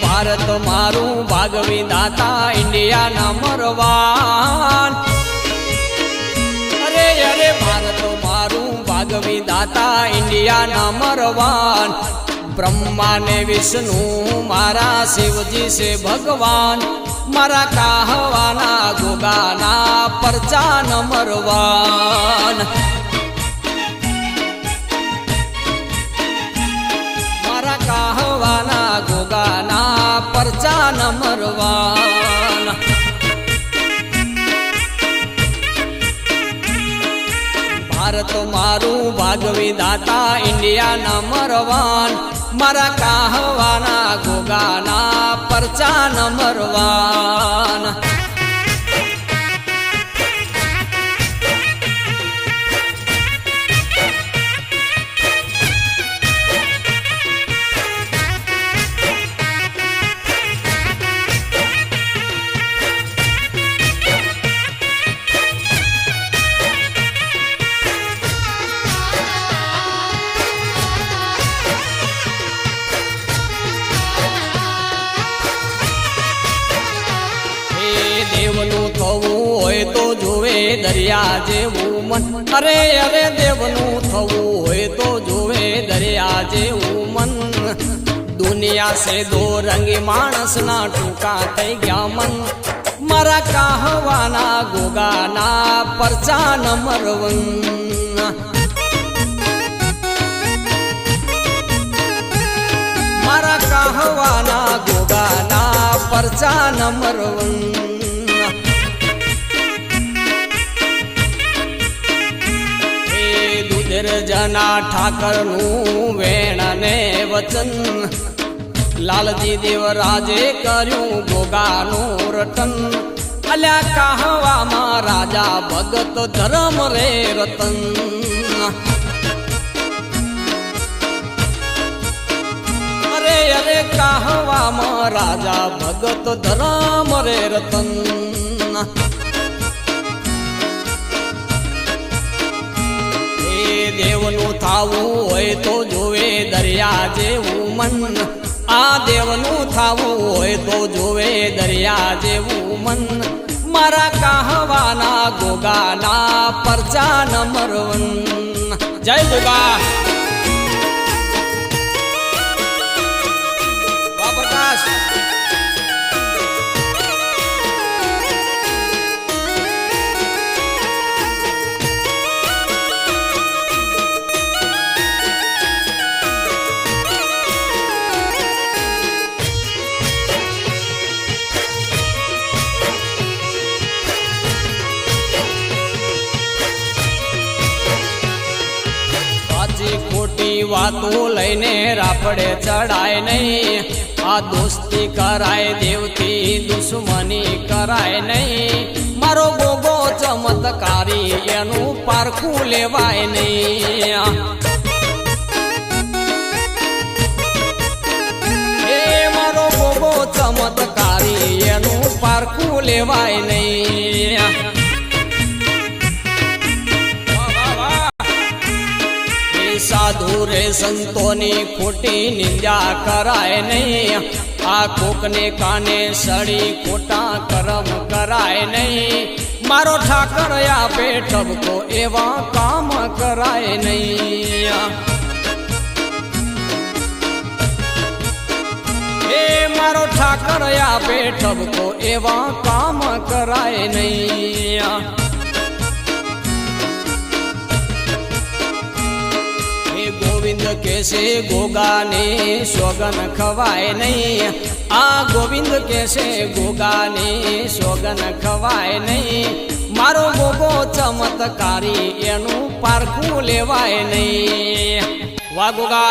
ભારત મારું ભાગવી દાતા India number 1 અરે અરે ભારત મારું ભાગવી દાતા ઇન્ડિયા નંબર 1 ब्रह्मा ने विष्णु मारा शिवजी से भगवान मारा कहवाना गोगाना परचा नंबर 1 मारा कहवाना गोगाना परचा नंबर 1 भारत मारू भागवी दाता इंडिया नंबर 1 मारा कहवाना गोगाना परचा नंबर 1 देवनु थवू होय तो जोवे दरिया जेवू मन अरे अरे देवनु थवू होय तो जोवे दरिया जेवू मन दुनिया से दो रंगी मानस ना टूका थई गया मन मारा कहवाना गोगाना परचा नंबर 1 मारा कहवाना गोगाना परचा नंबर 1 जना ठाकर वेण ने वचन लालजी देवराजे कर्यु गोगानु रतन अल्या कहवा मा राजा भगत धर्म रे रतन अरे अरे कहवा मा राजा भगत धर्म रे रतन देवनु थावू होय तो जोवे दरिया जेवू मन आ देवनु थावू होय तो जोवे दरिया जेवू मन मारा कहवाना गोगाना परचा नंबर 1 जय गोगा प्रकाश खोटी वातो लईने रापड़े चढ़ाए नहीं आ दोस्ती कराए देवती दुश्मनी कराए नहीं मारो गोगो चमत्कारी एनु पारखू लेवाय नहीं ए मारो गोगो चमत्कारी एनु पारखू लेवाय नहीं साधु रे संतोनी खोटी निंदा कराय नहीं आ कोकने काने सड़ी खोटा कर्म कराय नहीं मारो ठाकर या बेटब को एवा काम कराय नहीं ए मारो ठाकर या बेटब को एवा काम कराय नहीं गोविंद कैसे गोगा ने सोगन खवाए नहीं आ गोविंद कैसे गोगा ने सोगन खवाए नहीं मारो गोगो चमत्कारी एनु पारखू लेवाय नहीं वाह गोगा।